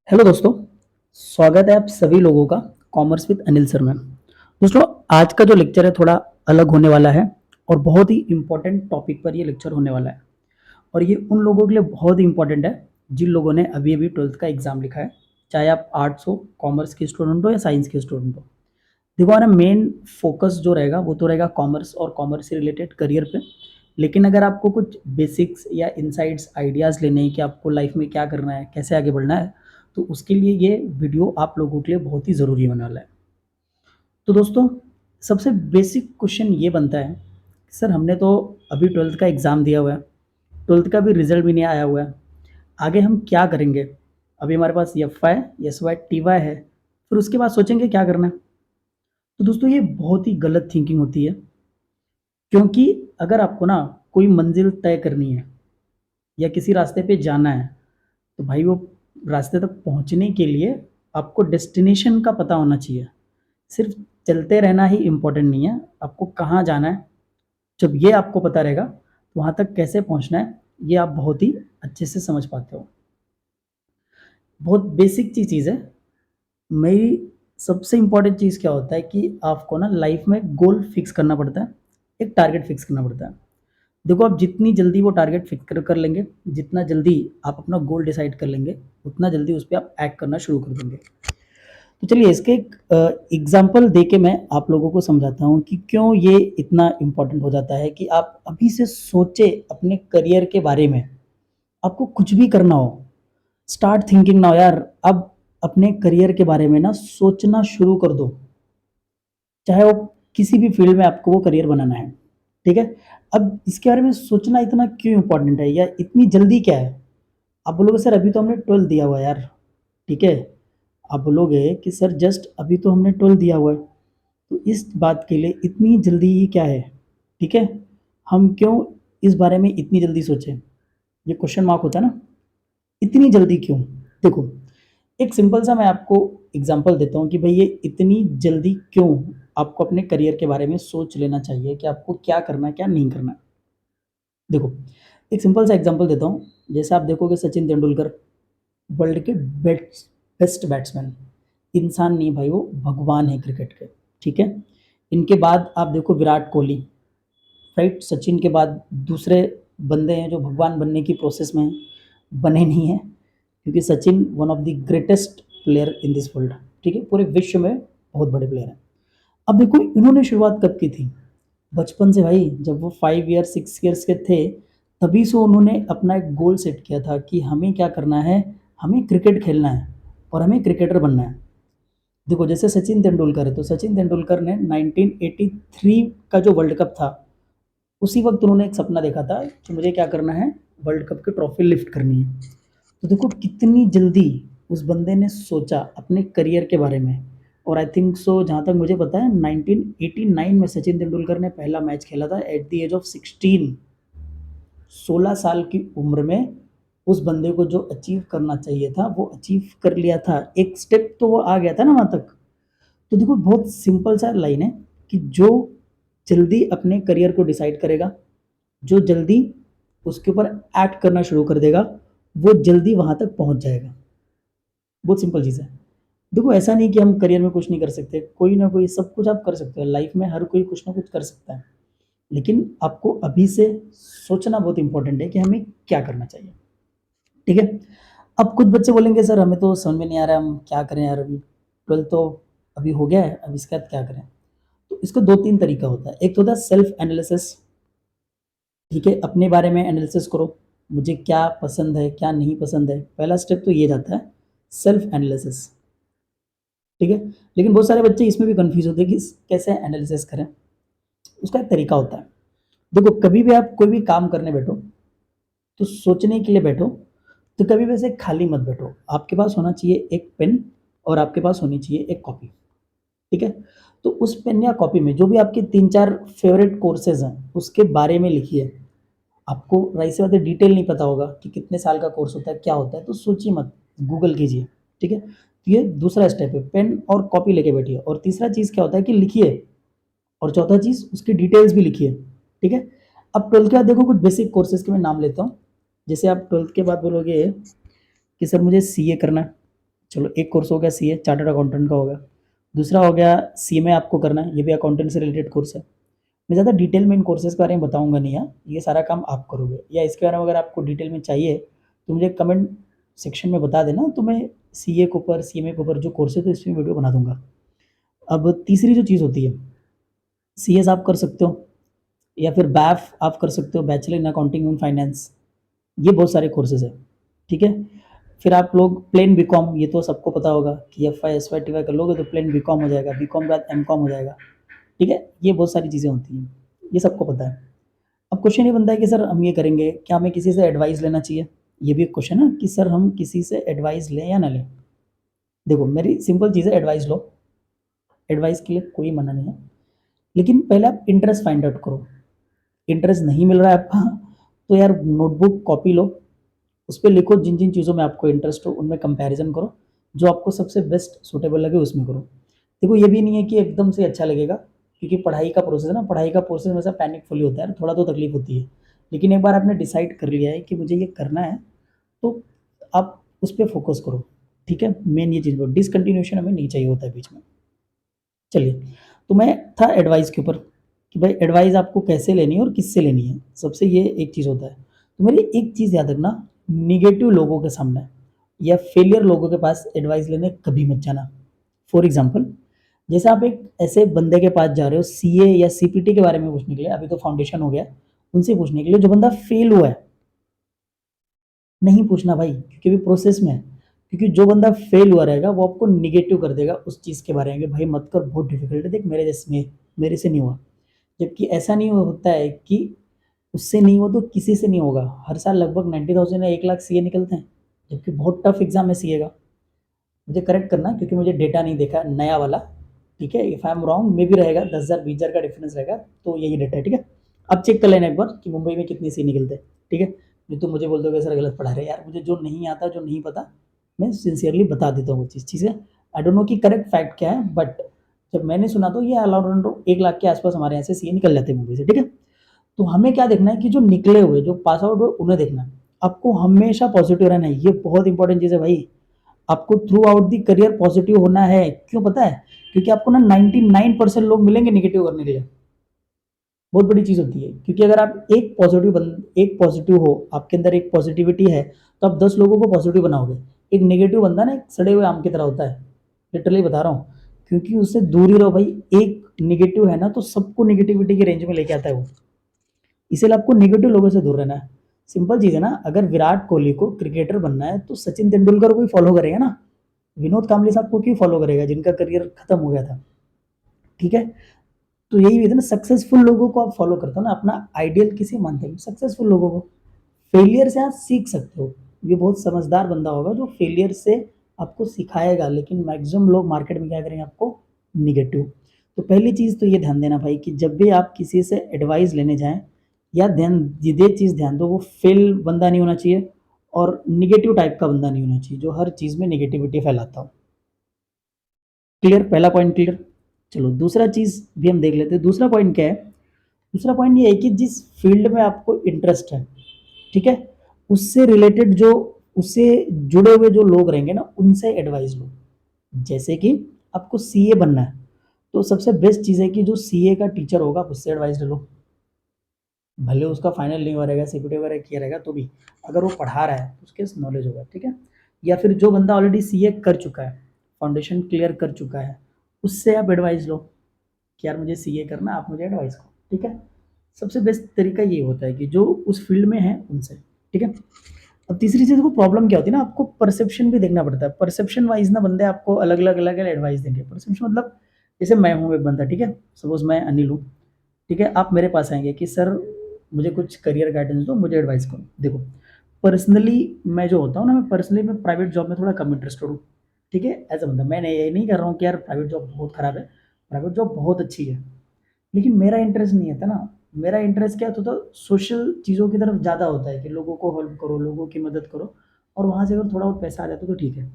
Hello दोस्तों, स्वागत है आप सभी लोगों का कॉमर्स विद अनिल सर में। दोस्तों, आज का जो लेक्चर है थोड़ा अलग होने वाला है और बहुत ही इम्पोर्टेंट टॉपिक पर ये लेक्चर होने वाला है। और ये उन लोगों के लिए बहुत ही इम्पोर्टेंट है जिन लोगों ने अभी अभी 12th का एग्ज़ाम लिखा है, चाहे आप आर्ट्स हो, कॉमर्स के स्टूडेंट हो या साइंस के स्टूडेंट हो। देखो, हमारा मेन फोकस जो रहेगा वो तो रहेगा कॉमर्स और कॉमर्स से रिलेटेड करियर पे। लेकिन अगर आपको कुछ बेसिक्स या इनसाइट्स आइडियाज़ लेने हैं कि आपको लाइफ में क्या करना है, कैसे आगे बढ़ना है, तो उसके लिए ये वीडियो आप लोगों के लिए बहुत ही ज़रूरी होने वाला है। तो दोस्तों, सबसे बेसिक क्वेश्चन ये बनता है, सर हमने तो अभी 12th का एग्ज़ाम दिया हुआ है, 12th का भी रिजल्ट भी नहीं आया हुआ है, आगे हम क्या करेंगे? अभी हमारे पास F Y, S Y, T Y है, फिर उसके बाद सोचेंगे क्या करना है। तो दोस्तों, ये बहुत ही गलत थिंकिंग होती है, क्योंकि अगर आपको ना कोई मंजिल तय करनी है या किसी रास्ते पे जाना है, तो भाई वो रास्ते तक पहुंचने के लिए आपको डेस्टिनेशन का पता होना चाहिए। सिर्फ चलते रहना ही इम्पोर्टेंट नहीं है, आपको कहाँ जाना है। जब ये आपको पता रहेगा तो वहाँ तक कैसे पहुँचना है ये आप बहुत ही अच्छे से समझ पाते हो। बहुत बेसिक सी चीज़ है। मेरी सबसे इम्पोर्टेंट चीज़ क्या होता है कि आपको ना लाइफ में गोल फिक्स करना पड़ता है, एक टारगेट फिक्स करना पड़ता है। देखो, आप जितनी जल्दी वो टारगेट फिक्स कर लेंगे, जितना जल्दी आप अपना गोल डिसाइड कर लेंगे, उतना जल्दी उस पे आप एक्ट करना शुरू कर देंगे। तो चलिए इसके एक एग्जांपल देके मैं आप लोगों को समझाता हूँ कि क्यों ये इतना इम्पोर्टेंट हो जाता है कि आप अभी से सोचे अपने करियर के बारे में। आपको कुछ भी करना हो, स्टार्ट थिंकिंग नाउ यार। अब अपने करियर के बारे में ना सोचना शुरू कर दो, चाहे वो किसी भी फील्ड में आपको वो करियर बनाना है। ठीक है? अब इसके बारे में सोचना इतना क्यों इम्पोर्टेंट है या इतनी जल्दी क्या है? आप बोलोगे सर अभी तो हमने 12 दिया हुआ है यार। ठीक है? आप बोलोगे कि सर जस्ट अभी तो हमने 12 दिया हुआ है, तो इस बात के लिए इतनी जल्दी ही क्या है? ठीक है? हम क्यों इस बारे में इतनी जल्दी सोचें? ये क्वेश्चन मार्क होता है ना? इतनी जल्दी क्यों? देखो, एक सिंपल सा मैं आपको एग्जांपल देता हूँ कि भाई ये इतनी जल्दी क्यों आपको अपने करियर के बारे में सोच लेना चाहिए कि आपको क्या करना है, क्या नहीं करना है। देखो, एक सिंपल सा एग्जांपल देता हूँ। जैसे आप देखोगे सचिन तेंदुलकर वर्ल्ड के बेस्ट बैट्समैन, इंसान नहीं भाई, वो भगवान है क्रिकेट के। ठीक है? इनके बाद आप देखो विराट कोहली, राइट? सचिन के बाद दूसरे बंदे हैं जो भगवान बनने की प्रोसेस में हैं, बने नहीं हैं, क्योंकि Sachin one of the greatest player in this world. ठीक है? पूरे विश्व में बहुत बड़े प्लेयर हैं। अब देखो इन्होंने शुरुआत कब की थी? बचपन से भाई, जब वो 5 ईयर 6 ईयर्स के थे, तभी से उन्होंने अपना एक गोल सेट किया था कि हमें क्या करना है, हमें क्रिकेट खेलना है और हमें क्रिकेटर बनना है। देखो, जैसे सचिन तेंदुलकर है, तो सचिन तेंदुलकर ने 1983 का जो वर्ल्ड कप था, उसी वक़्त उन्होंने एक सपना देखा था कि मुझे क्या करना है, वर्ल्ड कप की ट्रॉफ़ी लिफ्ट करनी है। तो देखो कितनी जल्दी उस बंदे ने सोचा अपने करियर के बारे में। और आई थिंक सो, जहाँ तक मुझे पता है 1989 में सचिन तेंदुलकर ने पहला मैच खेला था एट द एज ऑफ 16। 16 साल की उम्र में उस बंदे को जो अचीव करना चाहिए था वो अचीव कर लिया था। एक स्टेप तो वो आ गया था ना वहाँ तक। तो देखो बहुत सिंपल सा लाइन है कि जो जल्दी अपने करियर को डिसाइड करेगा, जो जल्दी उसके ऊपर एक्ट करना शुरू कर देगा, वो जल्दी वहाँ तक पहुँच जाएगा। बहुत सिंपल चीज़ है। देखो, ऐसा नहीं कि हम करियर में कुछ नहीं कर सकते, कोई ना कोई सब कुछ आप कर सकते हो। लाइफ में हर कोई कुछ ना कुछ कर सकता है। लेकिन आपको अभी से सोचना बहुत इंपॉर्टेंट है कि हमें क्या करना चाहिए। ठीक है? अब कुछ बच्चे बोलेंगे सर हमें तो समझ में नहीं आ रहा है, हम क्या करें यार, अभी 12 तो अभी हो गया है, अब इसके बाद क्या करें? तो इसका 2-3 तरीका होता है। एक तो होता है सेल्फ एनालिसिस। ठीक है? अपने बारे में एनालिसिस करो, मुझे क्या पसंद है, क्या नहीं पसंद है। पहला स्टेप तो ये जाता है, सेल्फ एनालिसिस। ठीक है? लेकिन बहुत सारे बच्चे इसमें भी कन्फ्यूज़ होते हैं कि कैसे एनालिसिस करें? उसका एक तरीका होता है। देखो, कभी भी आप कोई भी काम करने बैठो, तो सोचने के लिए बैठो, तो कभी भी ऐसे खाली मत बैठो। आपके पास होना चाहिए एक पेन और आपके पास होनी चाहिए एक कॉपी। ठीक है? तो उस पेन या कॉपी में जो भी आपके 3-4 फेवरेट कोर्सेज़ हैं, उसके बारे में लिखिए। आपको ज़ाहिर सी बात है डिटेल नहीं पता होगा कि कितने साल का कोर्स होता है, क्या होता है, तो सोचिए मत, गूगल कीजिए। ठीक है? तो ये दूसरा स्टेप है, पेन और कॉपी लेके बैठिए। और तीसरा चीज़ क्या होता है कि लिखिए, और चौथा चीज़ उसकी डिटेल्स भी लिखिए। ठीक है? अब 12th के बाद देखो कुछ बेसिक कोर्सेज़ के मैं नाम लेता हूँ। जैसे आप 12th के बाद बोलोगे कि सर मुझे सीए करना है, चलो एक कोर्स हो गया सीए चार्टर्ड अकाउंटेंट का हो गया। दूसरा हो गया सीएमए आपको करना है, ये भी अकाउंटेंट से रिलेटेड कोर्स है। मैं ज़्यादा डिटेल में इन कोर्सेज़ के बारे में बताऊँगा नहीं यहाँ, ये सारा काम आप करोगे या इसके बारे में अगर आपको डिटेल में चाहिए तो मुझे कमेंट सेक्शन में बता देना, तो मैं सीए के ऊपर, सीएमए के ऊपर जो कोर्स है तो इसमें वीडियो बना दूँगा। अब तीसरी जो चीज़ होती है, सीएस आप कर सकते हो या फिर बैफ आप कर सकते हो, bachelor in accounting and finance, ये बहुत सारे कोर्सेज़ हैं, ठीक है? फिर आप लोग प्लेन बीकॉम, ये तो सबको पता होगा कि एफवाई, एसवाई, टीवाई कर लोगे तो प्लेन बीकॉम हो जाएगा, बीकॉम के बाद एमकॉम हो जाएगा, ठीक है? ये बहुत सारी चीज़ें होती हैं, ये सबको पता है। अब क्वेश्चन ये बनता है कि सर हम ये करेंगे, क्या हमें किसी से एडवाइस लेना चाहिए? ये भी एक क्वेश्चन है कि सर हम किसी से एडवाइस लें या ना लें? देखो मेरी सिंपल चीज़ है, एडवाइस लो, एडवाइस के लिए कोई मना नहीं है, लेकिन पहले आप इंटरेस्ट फाइंड आउट करो। इंटरेस्ट नहीं मिल रहा है आपका, तो यार नोटबुक, कॉपी लो, उस पे लिखो जिन-जिन चीज़ों में आपको इंटरेस्ट हो, उनमें कंपैरिज़न करो, जो आपको सबसे बेस्ट सूटेबल लगे उसमें करो। देखो ये भी नहीं है कि एकदम से अच्छा लगेगा, क्योंकि पढ़ाई का प्रोसेस है ना, पढ़ाई का प्रोसेस हमेशा पैनिकफुल ही होता है, थोड़ा तो तकलीफ होती है। लेकिन एक बार आपने डिसाइड कर लिया है कि मुझे ये करना है, तो आप उस पे फ़ोकस करो, ठीक है? मेन ये चीज़, डिसकंटिन्यूएशन हमें नहीं चाहिए होता है बीच में। चलिए, तो मैं था एडवाइस के ऊपर कि भाई एडवाइस आपको कैसे लेनी है और किससे लेनी है, सबसे ये एक चीज़ होता है। तो मेरी एक चीज़ याद रखना, नेगेटिव लोगों के सामने या फेलियर लोगों के पास एडवाइस लेने कभी मत जाना। फॉर एग्ज़ाम्पल, जैसे आप एक ऐसे बंदे के पास जा रहे हो सीए या सीपीटी के बारे में पूछने के लिए, अभी तो फाउंडेशन हो गया, उनसे पूछने के लिए, जो बंदा फेल हुआ है, नहीं पूछना भाई, क्योंकि अभी प्रोसेस में है। क्योंकि जो बंदा फेल हुआ रहेगा वो आपको नेगेटिव कर देगा उस चीज़ के बारे में कि भाई मत कर, बहुत डिफिकल्ट है, देख मेरे जैसे में मेरे से नहीं हुआ। जबकि ऐसा नहीं होता है कि उससे नहीं हुआ तो किसी से नहीं होगा। हर साल लगभग 90,000 या 1 लाख सीए निकलते हैं, जबकि बहुत टफ एग्ज़ाम है सीए का। मुझे करेक्ट करना क्योंकि मुझे डेटा नहीं देखा नया वाला, ठीक है? इफ आई एम रॉन्ग मे भी रहेगा 10,000 20,000 का डिफरेंस रहेगा, तो यही डेटा है, ठीक है? अब चेक कर लेना एक बार कि मुंबई में कितने सी निकलते हैं, ठीक है? नहीं तो मुझे बोल दोगे सर गलत पढ़ा रहे हैं। यार मुझे जो नहीं आता, जो नहीं पता, मैं सिंसियरली बता देता हूँ वो चीज़, ठीक है? आई डोंट नो कि करेक्ट फैक्ट क्या है, बट जब मैंने सुना तो ये अराउंड 1 लाख के आस-पास हमारे यहाँ से सीए निकल जाते हैं मुंबई से, ठीक है? तो हमें क्या देखना है कि जो निकले हुए, जो पास आउट हुए उन्हें देखना है। आपको हमेशा पॉजिटिव रहना है, ये बहुत इंपॉर्टेंट चीज़ है भाई। आपको through out the career positive होना है, क्यों पता है? क्योंकि आपको ना 99% लोग मिलेंगे नेगेटिव करने के लिए, बहुत बड़ी चीज़ होती है। क्योंकि अगर आप एक पॉजिटिव हो, आपके अंदर एक पॉजिटिविटी है, तो आप 10 लोगों को पॉजिटिव बनाओगे। एक नेगेटिव बंदा ना एक सड़े हुए आम की तरह होता है, लिटरली बता रहा हूँ, क्योंकि उससे दूर ही रहो भाई। एक नेगेटिव है ना तो सबको नेगेटिविटी की रेंज में लेके आता है वो, इसीलिए आपको नेगेटिव लोगों से दूर रहना है। सिंपल चीज़ है ना, अगर विराट कोहली को क्रिकेटर बनना है तो सचिन तेंदुलकर को ही फॉलो करेगा ना, विनोद कांबले साहब को क्यों फॉलो करेगा जिनका करियर खत्म हो गया था, ठीक है? तो यही है ना, सक्सेसफुल लोगों को आप फॉलो करते हो ना, अपना आइडियल किसे मानते हो? सक्सेसफुल लोगों को। फेलियर से आप सीख सकते हो, ये बहुत समझदार बंदा होगा जो फेलियर से आपको सिखाएगा, लेकिन मैक्सिमम लोग मार्केट में क्या करेंगे आपको निगेटिव। तो पहली चीज़ तो ये ध्यान देना भाई कि जब भी आप किसी से एडवाइस लेने जाएं, या ध्यान ये चीज़ ध्यान दो, वो फेल बंदा नहीं होना चाहिए और निगेटिव टाइप का बंदा नहीं होना चाहिए जो हर चीज़ में निगेटिविटी फैलाता हो। क्लियर? पहला पॉइंट क्लियर। चलो दूसरा चीज़ भी हम देख लेते हैं। दूसरा पॉइंट क्या है? दूसरा पॉइंट ये है कि जिस फील्ड में आपको इंटरेस्ट है, ठीक है, उससे रिलेटेड जो, उससे जुड़े हुए जो लोग रहेंगे ना, उनसे एडवाइस लो। जैसे कि आपको सीए बनना है, तो सबसे बेस्ट चीज़ है कि जो सीए का टीचर होगा आप उससे एडवाइस ले लो। भले उसका फाइनल नहीं हुआ रहेगा, सीपीटी वगैरह किया रहेगा, तो भी अगर वो पढ़ा रहा है तो उसके नॉलेज होगा, ठीक है? या फिर जो बंदा ऑलरेडी सीए कर चुका है, फाउंडेशन क्लियर कर चुका है, उससे आप एडवाइस लो कि यार मुझे सीए करना है, आप मुझे एडवाइस करो, ठीक है? सबसे बेस्ट तरीका ये होता है कि जो उस फील्ड में है उनसे, ठीक है? अब तीसरी चीज़, को प्रॉब्लम क्या होती है ना, आपको परसेप्शन भी देखना पड़ता है। परसेप्शन वाइज ना बंदे आपको अलग-अलग एडवाइस देंगे। परसेप्शन मतलब, जैसे मैं हूँ एक बंदा, ठीक है? सपोज़ मैं अनिल हूँ, ठीक है? आप मेरे पास आएँगे कि सर मुझे कुछ करियर गाइडेंस दो, मुझे एडवाइस करो। देखो, पर्सनली मैं जो होता हूँ ना, मैं पर्सनली मैं प्राइवेट जॉब में थोड़ा कम इंटरेस्टेड हूँ, ठीक है? एज़ अ बंदा मैं ये नहीं कर रहा हूँ कि यार प्राइवेट जॉब बहुत खराब है, प्राइवेट जॉब बहुत अच्छी है। लेकिन मेरा इंटरेस्ट नहीं आता ना, मेरा इंटरेस्ट क्या होता है, सोशल चीज़ों की तरफ ज़्यादा होता है कि लोगों को हेल्प करो, लोगों की मदद करो, और वहाँ से अगर थोड़ा बहुत पैसा आ जाता है तो ठीक है।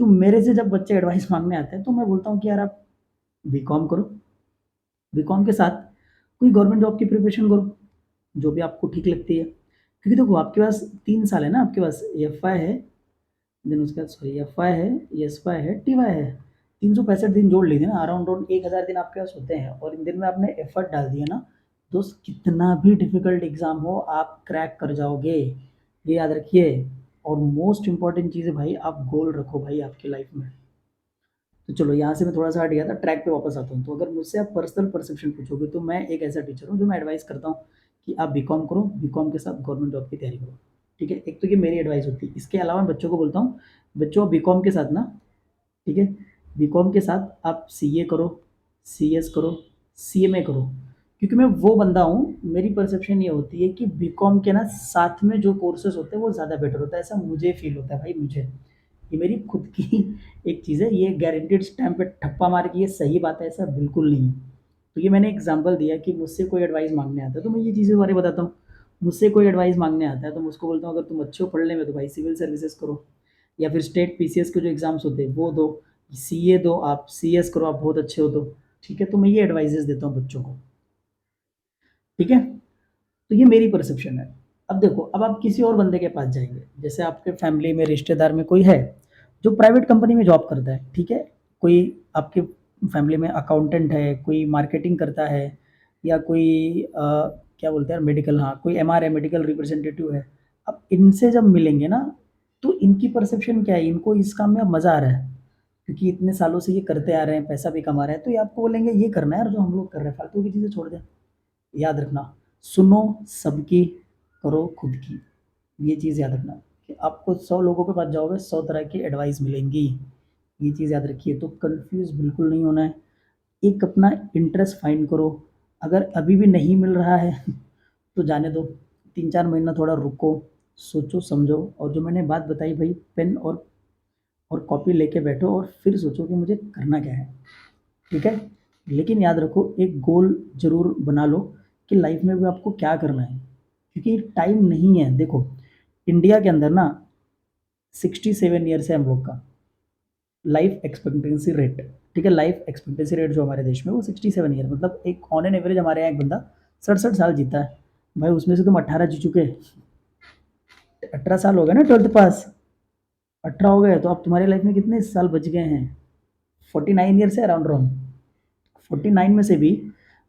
तो मेरे से जब बच्चे एडवाइस माँगने आते हैं तो मैं बोलता हूँ कि यार आप बीकॉम करो, बीकॉम के साथ कोई गवर्नमेंट जॉब की प्रिपरेशन करो, जो भी आपको ठीक लगती है। क्योंकि देखो आपके पास 3 साल है ना, आपके पास एफवाई है, देन उसके बाद सॉरी एफ वाई है, एस वाई है, टी वाई है। 365 दिन जोड़ लीजिए ना, अराउंड अराउंड 1000 दिन आपके पास होते हैं, और इन दिन में आपने एफर्ट डाल दिया ना, दोस्त कितना भी डिफिकल्ट एग्जाम हो आप क्रैक कर जाओगे, ये याद रखिए। और मोस्ट इंपॉर्टेंट चीज़ है भाई, आप गोल रखो भाई आपकी लाइफ में। तो चलो यहाँ से मैं थोड़ा सा हट गया था, ट्रैक पे वापस आता हूँ। तो अगर मुझसे आप पर्सनल परसेप्शन पूछोगे तो मैं एक ऐसा टीचर हूँ जो मैं एडवाइस करता हूँ कि आप बीकॉम करो, बीकॉम के साथ गवर्नमेंट जॉब की तैयारी करो। ठीक है, एक तो ये मेरी एडवाइस होती है। इसके अलावा मैं बच्चों को बोलता हूँ, बच्चों बीकॉम के साथ ना, ठीक है, बीकॉम के साथ आप सीए करो, सीएस करो, सीएमए करो। क्योंकि मैं वो बंदा हूँ, मेरी परसेप्शन ये होती है कि बीकॉम के ना साथ में जो कोर्सेज होते हैं वो ज़्यादा बेटर होता है, ऐसा मुझे फील होता है भाई। मुझे ये मेरी खुद की एक चीज़ है, ये गारंटेड स्टैम्प पे ठप्पा मार के ये सही बात है ऐसा बिल्कुल नहीं है। तो ये मैंने एग्जांपल दिया कि मुझसे कोई एडवाइस मांगने आता है तो मैं ये चीज़ें बारे बताता हूँ। मुझसे कोई एडवाइस मांगने आता है तो मैं उसको बोलता हूँ, अगर तुम अच्छे हो पढ़ने में तो भाई सिविल सर्विसेज करो, या फिर स्टेट पीसीएस के जो एग्जाम्स होते हैं वो दो, सीए दो, आप सीएस करो, आप बहुत अच्छे हो तो। ठीक है, तो मैं ये एडवाइजेस देता हूँ बच्चों को। ठीक है, तो ये मेरी परसेप्शन है। अब देखो, अब आप किसी और बंदे के पास जाएंगे, जैसे आपके फैमिली में रिश्तेदार में कोई है जो प्राइवेट कंपनी में जॉब करता है, ठीक है, कोई आपके फैमिली में अकाउंटेंट है, कोई मार्केटिंग करता है, या कोई क्या बोलते हैं मेडिकल, हाँ कोई एमआर है, मेडिकल रिप्रेजेंटेटिव है। अब इनसे जब मिलेंगे ना, तो इनकी परसेप्शन क्या है, इनको इस काम में अब मज़ा आ रहा है, क्योंकि इतने सालों से ये करते आ रहे हैं, पैसा भी कमा रहे हैं, तो ये आपको बोलेंगे ये करना है यार जो हम लोग कर रहे हैं, फालतू की चीज़ें छोड़ दें। याद रखना, सुनो सबकी, करो खुद की। ये चीज़ याद रखना कि आपको 100 लोगों के पास जाओगे, 100 तरह की एडवाइस मिलेंगी। ये चीज़ याद रखिए, तो कन्फ्यूज़ बिल्कुल नहीं होना है। एक अपना इंटरेस्ट फाइंड करो। अगर अभी भी नहीं मिल रहा है तो जाने दो, 3-4 महीना थोड़ा रुको, सोचो समझो, और जो मैंने बात बताई भाई, पेन और कॉपी लेके बैठो और फिर सोचो कि मुझे करना क्या है। ठीक है? लेकिन याद रखो, एक गोल ज़रूर बना लो कि लाइफ में भी आपको क्या करना है, क्योंकि टाइम नहीं है। देखो, इंडिया के अंदर ना 67 ईयर्स है हम लोग का लाइफ एक्सपेक्टेंसी रेट। ठीक है, लाइफ एक्सपेक्टेंसी रेट जो हमारे देश में वो 67 ईयर, मतलब एक ऑन एन एवरेज हमारे यहाँ एक बंदा 67 साल जीता है। भाई उसमें से तुम 18 जी चुके, 18 साल हो गए ना 12th पास, 18 हो गए तो अब तुम्हारी लाइफ में कितने साल बच गए हैं? 49 ईयर्स है अराउंड अराउंड। 49 में से भी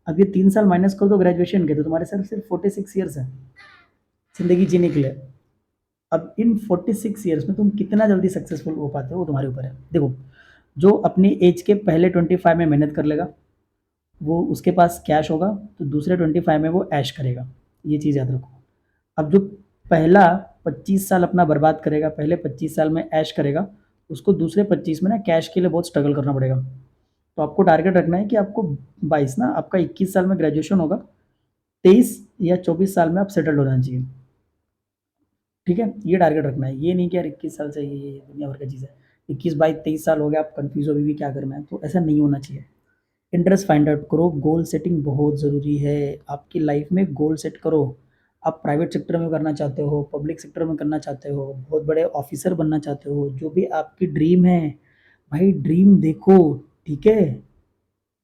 अब ये 3 साल माइनस कर दो ग्रेजुएशन के, तो तुम्हारे सिर्फ सिर्फ 46 ईयर्स है जिंदगी जीने के लिए। अब इन 46 ईयर्स में तुम कितना जल्दी सक्सेसफुल हो पाते हो वो तुम्हारे ऊपर है। देखो, जो अपनी एज के पहले 25 में मेहनत कर लेगा, वो उसके पास कैश होगा, तो दूसरे 25 में वो ऐश करेगा। ये चीज़ याद रखो। अब जो पहला 25 साल अपना बर्बाद करेगा, पहले 25 साल में ऐश करेगा, उसको दूसरे 25 में ना कैश के लिए बहुत स्ट्रगल करना पड़ेगा। तो आपको टारगेट रखना है कि आपको 22 ना, आपका 21 साल में ग्रेजुएशन होगा, 23 या 24 साल में आप सेटल्ड हो जाना चाहिए। ठीक है, ये टारगेट रखना है। ये नहीं कि यार 21 साल से ये दुनिया भर का चीज़ है, 21 22 23 साल हो गया आप कंफ्यूज हो अभी भी क्या करना है, तो ऐसा नहीं होना चाहिए। इंटरेस्ट फाइंड आउट करो, गोल सेटिंग बहुत ज़रूरी है आपकी लाइफ में। गोल सेट करो। आप प्राइवेट सेक्टर में करना चाहते हो, पब्लिक सेक्टर में करना चाहते हो, बहुत बड़े ऑफिसर बनना चाहते हो, जो भी आपकी ड्रीम है, भाई ड्रीम देखो। ठीक है,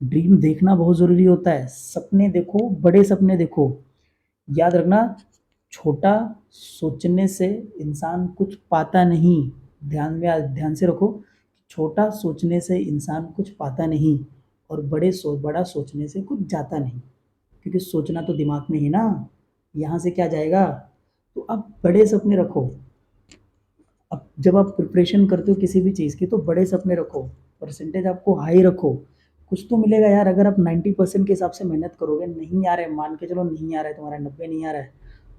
ड्रीम देखना बहुत ज़रूरी होता है। सपने देखो, बड़े सपने देखो। याद रखना, छोटा सोचने से इंसान कुछ पाता नहीं। ध्यान से रखो, छोटा सोचने से इंसान कुछ पाता नहीं, और बड़ा सोचने से कुछ जाता नहीं। क्योंकि सोचना तो दिमाग में ही ना, यहाँ से क्या जाएगा। तो आप बड़े सपने रखो। अब जब आप प्रिपरेशन करते हो किसी भी चीज़ की, तो बड़े सपने रखो, परसेंटेज आपको हाई रखो। कुछ तो मिलेगा यार। अगर आप 90% के हिसाब से मेहनत करोगे, नहीं आ रहा है, मान के चलो नहीं आ रहा है तुम्हारा, 90 नहीं आ रहा है,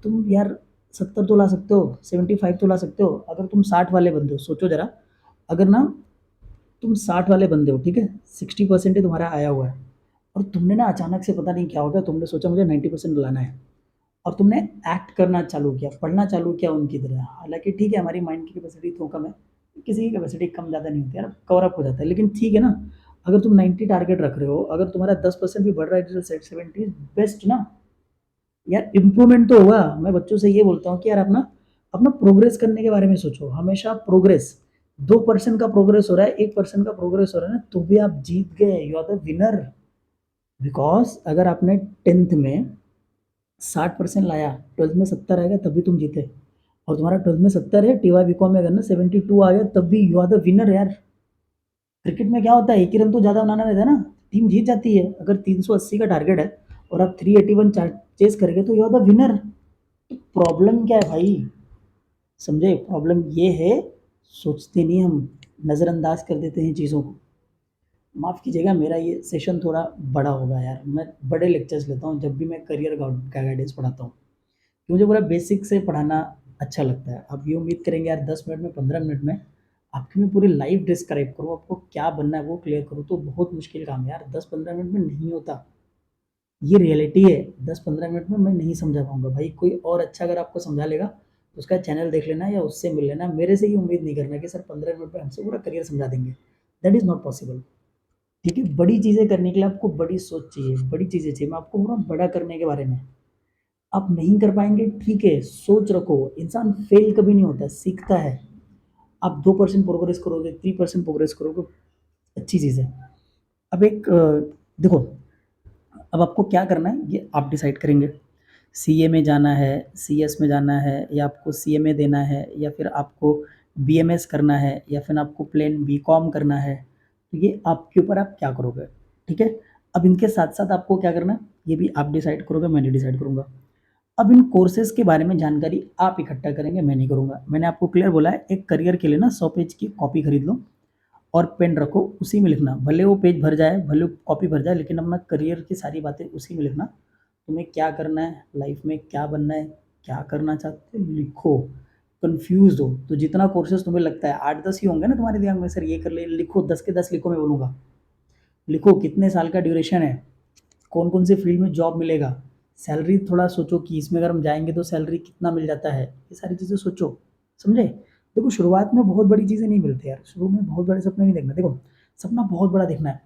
तुम यार 70 तो ला सकते हो, 75 तो ला सकते हो। अगर तुम 60 वाले बंदे हो, सोचो जरा, अगर ना तुम 60 वाले बंदे हो, ठीक है, 60% ही तुम्हारा आया हुआ है, और तुमने ना अचानक से पता नहीं क्या हो गया, तुमने सोचा मुझे 90% लाना है, और तुमने एक्ट करना चालू किया, पढ़ना चालू किया उनकी तरह। हालाँकि ठीक है, हमारी माइंड की कैपेसिटी तो कम है, किसी की कैपेसिटी कम ज़्यादा नहीं होती यार, कवर अप हो जाता है। लेकिन ठीक है ना, अगर तुम 90 टारगेट रख रहे हो, अगर तुम्हारा 10% भी बढ़ रहा है, 70 बेस्ट ना। यार इम्प्रूवमेंट तो होगा। मैं बच्चों से ये बोलता हूँ कि यार अपना अपना प्रोग्रेस करने के बारे में सोचो, हमेशा प्रोग्रेस। 2% का प्रोग्रेस हो रहा है, 1% का प्रोग्रेस हो रहा है ना, तो भी आप जीत गए, you are the winner. Because अगर आपने 10th में 60% लाया, 12th में 70 आएगा, तभी तुम जीते। और तुम्हारा 12th में 70 है, टीवाई बीकॉम में अगर ना 72 आ गया तब भी यू आर द विनर यार। क्रिकेट में क्या होता है, एक ही रन तो ज़्यादा बनाना रहता है ना, टीम जीत जाती है। अगर 380 का टारगेट है और आप 381 चेस करेंगे तो you are the winner. Problem क्या है भाई, समझे? प्रॉब्लम ये है, सोचते नहीं हम, नज़रअंदाज कर देते हैं चीज़ों को। माफ़ कीजिएगा, मेरा ये सेशन थोड़ा बड़ा होगा यार, मैं बड़े लेक्चर्स लेता हूँ जब भी मैं करियर का गाइडेंस पढ़ाता हूँ। मुझे पूरा बेसिक से पढ़ाना अच्छा लगता है। आप ये उम्मीद करेंगे यार 10 मिनट में, 15 मिनट में आपकी मैं पूरी लाइफ डिस्क्राइब करूँ, आपको क्या बनना है वो क्लियर करूँ, तो बहुत मुश्किल काम है यार, 10-15 मिनट में नहीं होता। ये रियलिटी है, 10-15 मिनट में मैं नहीं समझा पाऊँगा भाई। कोई और अच्छा अगर आपको समझा लेगा तो उसका चैनल देख लेना या उससे मिल लेना। मेरे से ये उम्मीद नहीं करना कि सर 15 मिनट में हमसे पूरा करियर समझा देंगे, दैट इज़ नॉट पॉसिबल। ठीक है, बड़ी चीज़ें करने के लिए आपको बड़ी सोच चाहिए, बड़ी चीज़ें चाहिए। मैं आपको बोल रहा हूँ बड़ा करने के बारे में। आप नहीं कर पाएँगे, ठीक है, सोच रखो, इंसान फेल कभी नहीं होता, सीखता है। आप 2% प्रोग्रेस करोगे, 3% प्रोग्रेस करोगे, अच्छी चीज़ है। अब एक देखो, अब आपको क्या करना है ये आप डिसाइड करेंगे। सीए में जाना है, सीएस में जाना है, या आपको सीएमए देना है, या फिर आपको बीएमएस करना है, या फिर आपको प्लेन बीकॉम करना है। तो ये आपके ऊपर, आप क्या करोगे, ठीक है? अब इनके साथ-साथ आपको क्या करना है, ये भी आप डिसाइड करोगे, मैं नहीं डिसाइड करूँगा। अब इन कोर्सेज़ के बारे में जानकारी आप इकट्ठा करेंगे, मैं नहीं करूँगा। मैंने आपको क्लियर बोला है, एक करियर के लिए ना 100 पेज की कॉपी खरीद लो और पेन रखो, उसी में लिखना। भले वो पेज भर जाए, भले वो कॉपी भर जाए, लेकिन अपना करियर की सारी बातें उसी में लिखना। तुम्हें क्या करना है, लाइफ में क्या बनना है, क्या करना चाहते हो, लिखो। कन्फ्यूज़ हो तो जितना कोर्सेज़ तुम्हें लगता है 8-10 ही होंगे ना तुम्हारे दिमाग में, सर ये कर ले, लिखो, 10 के 10 लिखो, मैं बोलूँगा। लिखो कितने साल का ड्यूरेशन है, कौन-कौन से फील्ड में जॉब मिलेगा, सैलरी थोड़ा सोचो कि इसमें अगर हम जाएँगे तो सैलरी कितना मिल जाता है, ये सारी चीज़ें सोचो, समझे? देखो शुरुआत में बहुत बड़ी चीज़ें नहीं मिलती यार, शुरू में बहुत बड़े सपने नहीं देखना। देखो, सपना बहुत बड़ा देखना है।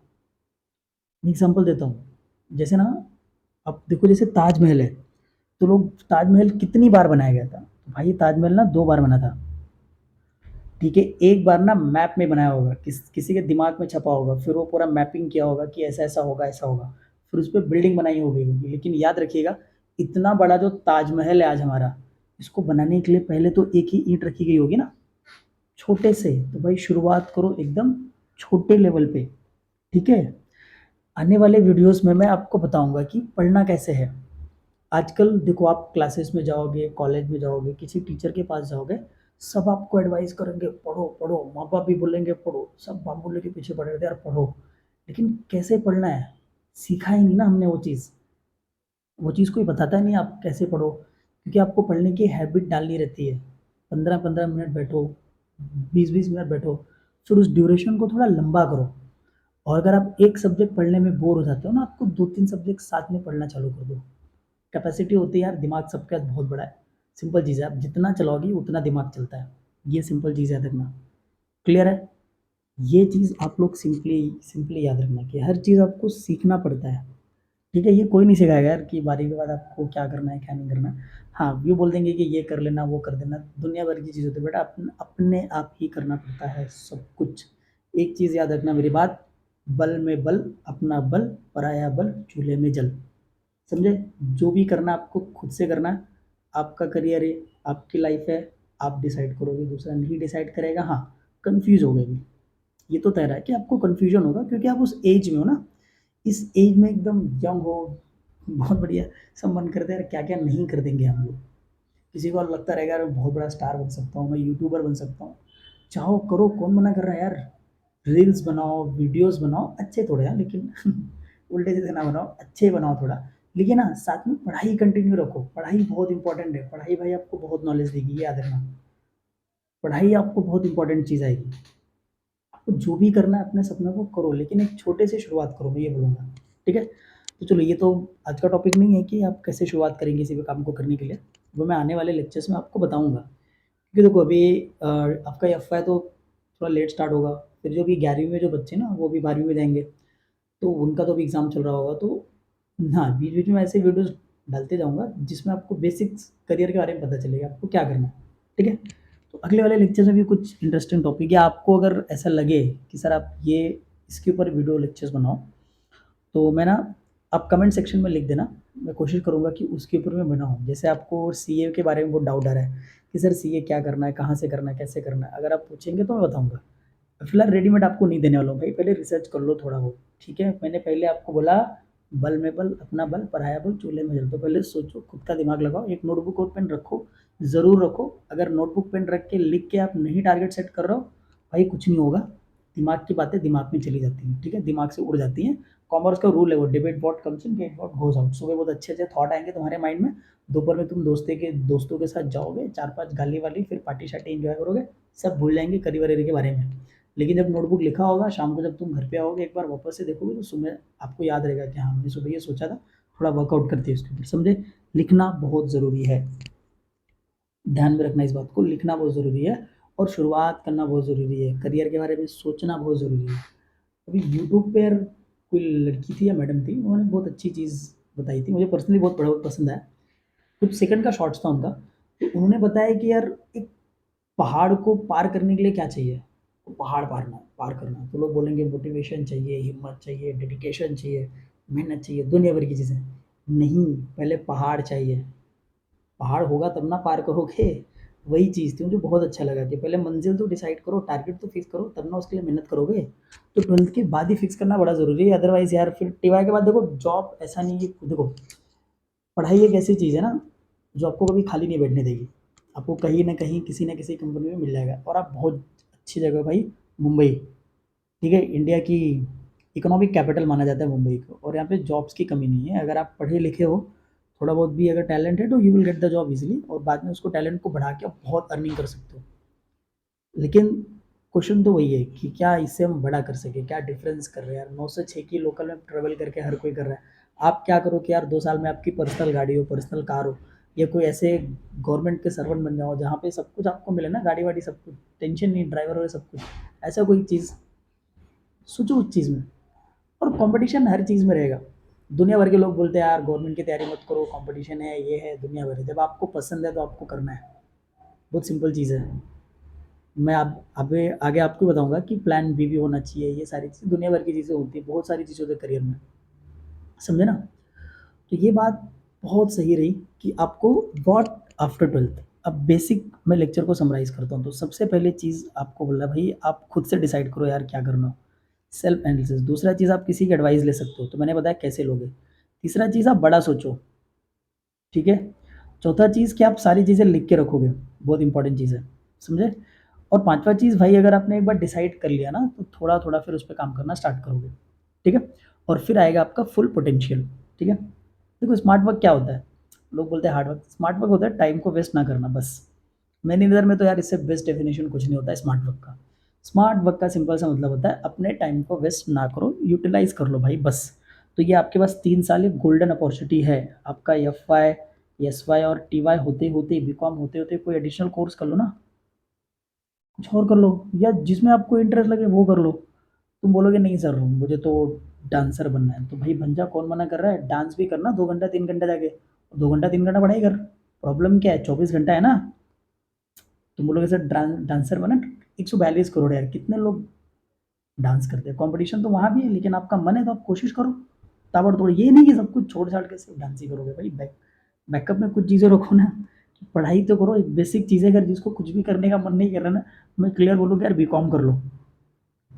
एग्ज़ाम्पल देता हूँ, जैसे ना, अब देखो जैसे ताजमहल है, तो लोग, ताजमहल कितनी बार बनाया गया था? तो भाई ताजमहल ना 2 बार बना था, ठीक है? एक बार ना मैप में बनाया होगा, किसी के दिमाग में छपा होगा, फिर वो पूरा मैपिंग किया होगा कि ऐसा-ऐसा होगा, ऐसा होगा। फिर उसपे बिल्डिंग बनाई होगी। लेकिन याद रखिएगा, इतना बड़ा जो ताजमहल है आज हमारा, इसको बनाने के लिए पहले तो एक ही ईंट रखी गई होगी ना, छोटे से। तो भाई शुरुआत करो एकदम छोटे लेवल पे, ठीक है? आने वाले वीडियोज़ में मैं आपको बताऊँगा कि पढ़ना कैसे है। आजकल देखो, आप क्लासेस में जाओगे, कॉलेज में जाओगे, किसी टीचर के पास जाओगे, सब आपको एडवाइस करेंगे, पढ़ो, पढ़ो, माँ-बाप भी बोलेंगे पढ़ो, सब बाबुल्ले के पीछे पड़े रहते हैं, यार पढ़ो। लेकिन कैसे पढ़ना है? सीखा ही नहीं ना हमने वो चीज़। वो चीज़ कोई बताता ही नहीं आप कैसे पढ़ो, क्योंकि आपको पढ़ने की हैबिट डालनी रहती है। 15-15 मिनट बैठो, 20-20 मिनट बैठो, फिर उस ड्यूरेशन को थोड़ा लंबा करो। और अगर आप एक सब्जेक्ट पढ़ने में बोर हो जाते हो ना, आपको 2-3 सब्जेक्ट साथ में पढ़ना चालू कर दो। कैपेसिटी होती है यार, दिमाग सबका बहुत बड़ा है। सिंपल चीज़ है, आप जितना चलाओगे उतना दिमाग चलता है। ये सिंपल चीज़ याद रखना। क्लियर है? ये चीज़ आप लोग सिंपली सिंपली याद रखना कि हर चीज़ आपको सीखना पड़ता है। ठीक है? ये कोई नहीं सिखाएगा यार कि 12वीं के बाद आपको क्या करना है, क्या नहीं करना है। हाँ, ये बोल देंगे कि ये कर लेना, वो कर देना, दुनिया भर की चीज़ होती है। बेटा अपने आप ही करना पड़ता है सब कुछ। एक चीज़ याद रखना मेरी बात, बल में बल, अपना बल, पराया बल, चूल्हे में जल। समझे? जो भी करना है आपको खुद से करना है। आपका करियर है, आपकी लाइफ है, आप डिसाइड करोगे, दूसरा नहीं डिसाइड करेगा। हाँ, कन्फ्यूज़ होगे भी। ये तो तय रहा है कि आपको कन्फ्यूज़न होगा, क्योंकि आप उस एज में हो ना, इस एज में एकदम यंग हो, बहुत बढ़िया, सब मन करता है यार क्या-क्या नहीं कर देंगे हम लोग। किसी को लगता रहेगा यार मैं बहुत बड़ा स्टार बन सकता हूँ, मैं यूट्यूबर बन सकता हूँ। चाहो करो, कौन मना कर रहा है यार? रील्स बनाओ, वीडियोज़ बनाओ, अच्छे थोड़े हैं लेकिन उल्टे-सीधे ना बनाओ, अच्छे बनाओ थोड़ा। लेकिन हाँ, साथ में पढ़ाई कंटिन्यू रखो, पढ़ाई बहुत इम्पोर्टेंट है। पढ़ाई भाई आपको बहुत नॉलेज देगी, ये याद रखना। पढ़ाई आपको बहुत इम्पोर्टेंट चीज़ आएगी। आपको जो भी करना है अपने सपनों को करो, लेकिन एक छोटे से शुरुआत करो, मैं ये बोलूँगा। ठीक है? तो चलो, ये तो आज का टॉपिक नहीं है कि आप कैसे शुरुआत करेंगे किसी भी काम को करने के लिए, वो मैं आने वाले लेक्चर्स में आपको बताऊँगा। क्योंकि देखो अभी आपका एफवाय तो थोड़ा लेट स्टार्ट होगा, फिर जो भी 11वीं में जो बच्चे ना वो भी 12वीं में जाएँगे, तो उनका तो अभी एग्ज़ाम चल रहा होगा, तो हाँ, बीच-बीच में ऐसे वीडियोज़ डालते जाऊँगा जिसमें आपको बेसिक्स करियर के बारे में पता चलेगा, आपको क्या करना है। ठीक है? तो अगले वाले लेक्चर में भी कुछ इंटरेस्टिंग टॉपिक, या आपको अगर ऐसा लगे कि सर आप ये इसके ऊपर वीडियो लेक्चर्स बनाओ, तो मैं ना आप कमेंट सेक्शन में लिख देना, मैं कोशिश करूँगा कि उसके ऊपर मैं बनाऊँ। जैसे आपको सीए के बारे में बहुत डाउट आ रहा है कि सर सीए क्या करना है, कहाँ से करना है, कैसे करना है? अगर आप पूछेंगे तो मैं बताऊँगा। फिलहाल रेडीमेड आपको नहीं देने वाला हूँ भाई, पहले रिसर्च कर लो थोड़ा बहुत, ठीक है? मैंने पहले आपको बोला बल में बल, अपना बल, पराया बल, चूल्हे में जल। तो पहले सोचो, खुद का दिमाग लगाओ, एक नोटबुक और पेन रखो, ज़रूर रखो। अगर नोटबुक पेन रख के लिख के आप नहीं टारगेट सेट कर रहे हो, भाई कुछ नहीं होगा। दिमाग की बातें दिमाग में चली जाती हैं, ठीक है? दिमाग से उड़ जाती हैं। कॉमर्स का रूल है वो, debate what comes in, get what goes out. सुबह बहुत अच्छे-अच्छे थॉट आएँगे तुम्हारे माइंड में, दोपहर में तुम दोस्तों के साथ जाओगे, 4-5 गाली-वाली, फिर पार्टी-शार्टी एन्जॉय करोगे, सब भूल जाएँगे करियर-वरियर के बारे में। लेकिन जब नोटबुक लिखा होगा, शाम को जब तुम घर पे आओगे, एक बार वापस से देखोगे तो सुबह आपको याद रहेगा कि हाँ, हमने सुबह ये सोचा था, थोड़ा वर्कआउट करते हैं उसके ऊपर, समझे? लिखना बहुत ज़रूरी है, ध्यान में रखना इस बात को, लिखना बहुत ज़रूरी है और शुरुआत करना बहुत ज़रूरी है, करियर के बारे में सोचना बहुत ज़रूरी है। अभी यूट्यूब पे यार कोई लड़की थी या मैडम थी, उन्होंने बहुत अच्छी चीज़ बताई थी, मुझे पर्सनली बहुत बड़ा पसंद आया। कुछ सेकंड का शॉर्ट्स था उनका, तो उन्होंने बताया कि यार एक पहाड़ को पार करने के लिए क्या चाहिए? तो पहाड़ पार करना है। तो लोग बोलेंगे मोटिवेशन चाहिए, हिम्मत चाहिए, डेडिकेशन चाहिए, मेहनत चाहिए, दुनिया भर की चीज़ें। नहीं, पहले पहाड़ चाहिए। पहाड़ होगा तब ना पार करोगे। वही चीज़ थी, मुझे बहुत अच्छा लगा कि पहले मंजिल तो डिसाइड करो, टारगेट तो फिक्स करो, तब ना उसके लिए मेहनत करोगे। तो 12th के बाद ही फिक्स करना बड़ा ज़रूरी है, अदरवाइज़ यार फिर टीवाई के बाद देखो जॉब ऐसा नहीं है कि देखो, पढ़ाई एक ऐसी चीज़ है ना, जो आपको कभी खाली नहीं बैठने देगी। आपको कहीं न कहीं, किसी न किसी कंपनी में मिल जाएगा और आप बहुत अच्छी जगह भाई मुंबई, ठीक है? इंडिया की इकोनॉमिक कैपिटल माना जाता है मुंबई को और यहाँ पे जॉब्स की कमी नहीं है। अगर आप पढ़े लिखे हो, थोड़ा बहुत भी अगर टैलेंट है तो you will get the job easily और बाद में उसको टैलेंट को बढ़ा के आप बहुत अर्निंग कर सकते हो। लेकिन क्वेश्चन तो वही है कि क्या इससे हम बड़ा कर सकें, क्या डिफरेंस कर रहे हैं यार? 9 से 6 की लोकल में ट्रैवल करके हर कोई कर रहा है। आप क्या करो कि यार 2 साल में आपकी पर्सनल गाड़ी हो, पर्सनल कार हो या कोई ऐसे गवर्नमेंट के सर्वेंट बन जाओ जहाँ पे सब कुछ आपको मिले ना, गाड़ी-वाड़ी सब कुछ, टेंशन नहीं, ड्राइवर वगैरह सब कुछ। ऐसा कोई चीज़ सोचो उस चीज़ में। और कंपटीशन हर चीज़ में रहेगा। दुनिया भर के लोग बोलते हैं यार गवर्नमेंट की तैयारी मत करो, कंपटीशन है, ये है, दुनिया भर है। जब आपको पसंद है तो आपको करना है। बहुत सिंपल चीज़ है। मैं अब आगे आगे आपको बताऊँगा कि प्लान बी भी होना चाहिए, ये सारी चीज़ें दुनिया भर की चीज़ें होती हैं, बहुत सारी चीज़ें होती हैं करियर में, समझे ना? तो ये बात बहुत सही रही कि आपको व्हाट आफ्टर 12th। अब बेसिक मैं लेक्चर को समराइज़ करता हूँ, तो सबसे पहले चीज़ आपको बोला भाई आप खुद से डिसाइड करो यार क्या करना हो, सेल्फ एनालिसिस। दूसरा चीज़ आप किसी की एडवाइस ले सकते हो, तो मैंने बताया कैसे लोगे। तीसरा चीज़ आप बड़ा सोचो, ठीक है? चौथा चीज़ कि आप सारी चीज़ें लिख के रखोगे, बहुत इंपॉर्टेंट चीज़ है, समझे? और पाँचवा चीज़ भाई अगर आपने एक बार डिसाइड कर लिया ना, तो थोड़ा-थोड़ा फिर उस पे काम करना स्टार्ट करोगे, ठीक है? और फिर आएगा आपका फुल पोटेंशियल, ठीक है? देखो स्मार्ट वर्क क्या होता है? लोग बोलते हैं हार्ड वर्क, स्मार्ट वर्क होता है टाइम को वेस्ट ना करना बस। मेरी नज़र में तो यार इससे बेस्ट डेफिनेशन कुछ नहीं होता है स्मार्ट वर्क का। स्मार्ट वर्क का सिंपल सा मतलब होता है अपने टाइम को वेस्ट ना करो, यूटिलाइज़ कर लो भाई बस। तो ये आपके पास 3 साल एक गोल्डन अपॉर्च्युनिटी है। आपका एफ-वाई, एस-वाई और टी-वाई होते-होते, बीकॉम होते-होते कोई एडिशनल कोर्स कर लो ना, कुछ और कर लो या जिसमें आपको इंटरेस्ट लगे वो कर लो। तुम बोलोगे नहीं सर मुझे तो डांसर बनना है, तो भाई बन जा, कौन मना कर रहा है? डांस भी करना 2 घंटा 3 घंटा जाके, 2 घंटा 3 घंटा पढ़ाई कर। प्रॉब्लम क्या है? 24 घंटा है ना। तुम बोलोगे सर डांसर बना, 142 करोड़ यार, कितने लोग डांस करते हैं? कंपटीशन तो वहाँ भी है, लेकिन आपका मन है तो आप कोशिश करो ताबड़तोड़। ये नहीं कि सब कुछ छोड़ छाड़ के सिर्फ डांस ही करोगे भाई, बैकअप में कुछ चीज़ें रखो ना। पढ़ाई तो करो, एक बेसिक चीज़ें, अगर जिसको कुछ भी करने का मन नहीं कर रहा ना, मैं क्लियर बोलूँ कि यार बीकॉम कर लो,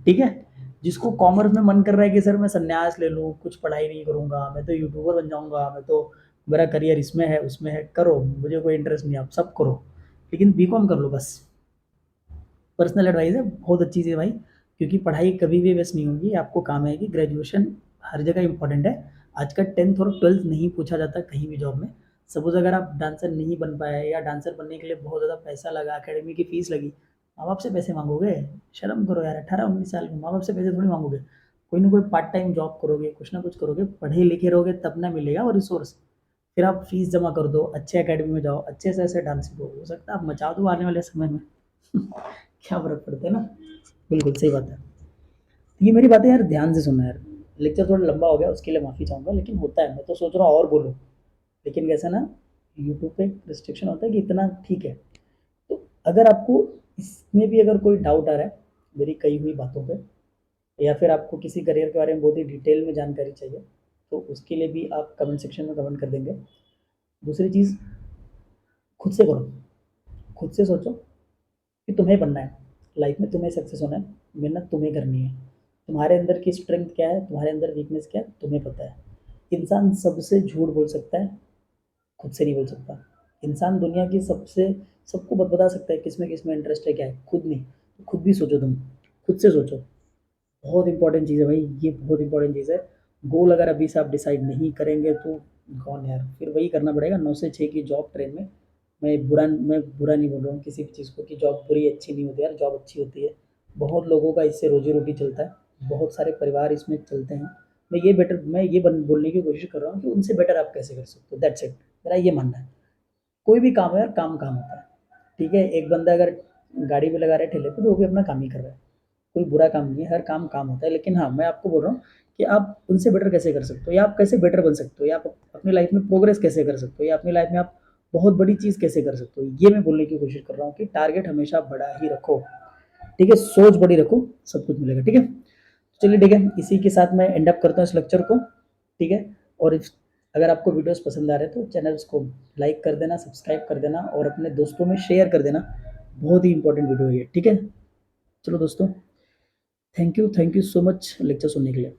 ठीक है? जिसको कॉमर्स में मन कर रहा है कि सर मैं संन्यास ले लूँ, कुछ पढ़ाई नहीं करूँगा, मैं तो यूट्यूबर बन जाऊँगा, मैं तो मेरा करियर इसमें है, उसमें है, करो, मुझे कोई इंटरेस्ट नहीं है, आप सब करो, लेकिन बीकॉम कर लो बस। पर्सनल एडवाइस है, बहुत अच्छी चीज़ है भाई, क्योंकि पढ़ाई कभी भी वेस्ट नहीं होगी, आपको काम आएगी। ग्रेजुएशन हर जगह इंपॉर्टेंट है। आज का 10th और 12th नहीं पूछा जाता कहीं भी जॉब में। सपोज़ अगर आप डांसर नहीं बन पाए या डांसर बनने के लिए बहुत ज़्यादा पैसा लगा, अकेडमी की फ़ीस लगी, माँ-बाप से पैसे माँगोगे? शर्म करो यार, 18-19 साल के माँ-बाप से पैसे थोड़ी माँगोगे। कोई ना कोई पार्ट टाइम जॉब करोगे, कुछ ना कुछ करोगे, पढ़े लिखे रहोगे तब ना मिलेगा वो रिसोर्स। फिर आप फ़ीस जमा कर दो, अच्छे अकेडमी में जाओ, अच्छे से ऐसे डांस सीखो, हो सकता है आप मचा दो आने वाले समय में। क्या फ़र्क पड़ता है ना? बिल्कुल सही बात है। ये मेरी बातें यार ध्यान से सुनना यार। लेक्चर थोड़ा लंबा हो गया उसके लिए माफ़ी चाहूँगा, लेकिन होता है, मैं तो सोच रहा हूँ और बोलूँ। लेकिन कैसा ना, यूट्यूब पे रिस्ट्रिक्शन होता है कि इतना ठीक है। तो अगर आपको इसमें भी अगर कोई डाउट आ रहा है मेरी कही हुई बातों पे, या फिर आपको किसी करियर के बारे में बहुत ही डिटेल में जानकारी चाहिए, तो उसके लिए भी आप कमेंट सेक्शन में कमेंट कर देंगे। दूसरी चीज़, खुद से करो, खुद से सोचो कि तुम्हें बनना है, लाइफ में तुम्हें सक्सेस होना है, मेहनत तुम्हें करनी है। तुम्हारे अंदर की स्ट्रेंथ क्या है, तुम्हारे अंदर वीकनेस क्या है, तुम्हें पता है। इंसान सबसे झूठ बोल सकता है, खुद से नहीं बोल सकता। इंसान दुनिया की सबसे सबको बता सकता है किसमें इंटरेस्ट है, क्या है, खुद नहीं। तो खुद भी सोचो, तुम खुद से सोचो। बहुत इंपॉर्टेंट चीज़ है भाई, ये बहुत इंपॉर्टेंट चीज़ है। गोल अगर अभी से आप डिसाइड नहीं करेंगे तो कौन यार, फिर वही करना पड़ेगा 9 से 6 की जॉब ट्रेन में। मैं बुरा नहीं बोल रहा हूँ किसी भी चीज़ को कि जॉब बुरी अच्छी नहीं होती यार, जॉब अच्छी होती है। बहुत लोगों का इससे रोजी रोटी चलता है, बहुत सारे परिवार इसमें चलते हैं। मैं ये बोलने की कोशिश कर रहा हूँ कि उनसे बेटर आप कैसे कर सकते हो, दैट्स इट। मेरा ये मानना है। कोई भी काम है यार, काम काम होता है। ठीक है, एक बंदा अगर गाड़ी भी लगा रहा है ठेले पे तो वो भी अपना काम ही कर रहा है। कोई बुरा काम नहीं है, हर काम काम होता है। लेकिन हाँ, मैं आपको बोल रहा हूँ कि आप उनसे बेटर कैसे कर सकते हो, या आप कैसे बेटर बन सकते हो, या आप अपनी लाइफ में प्रोग्रेस कैसे कर सकते हो, या अपनी लाइफ में आप बहुत बड़ी चीज़ कैसे कर सकते हो। ये मैं बोलने की कोशिश कर रहा हूँ कि टारगेट हमेशा बड़ा ही रखो। ठीक है, सोच बड़ी रखो, सब कुछ मिलेगा। ठीक है, चलिए ठीक है, इसी के साथ मैं एंड अप करता हूँ इस लेक्चर को। ठीक है, और अगर आपको वीडियोस पसंद आ रहे हैं तो चैनल्स को लाइक कर देना, सब्सक्राइब कर देना और अपने दोस्तों में शेयर कर देना। बहुत ही इंपॉर्टेंट वीडियो है ये। ठीक है, चलो दोस्तों, thank you so much lecture सुनने के लिए।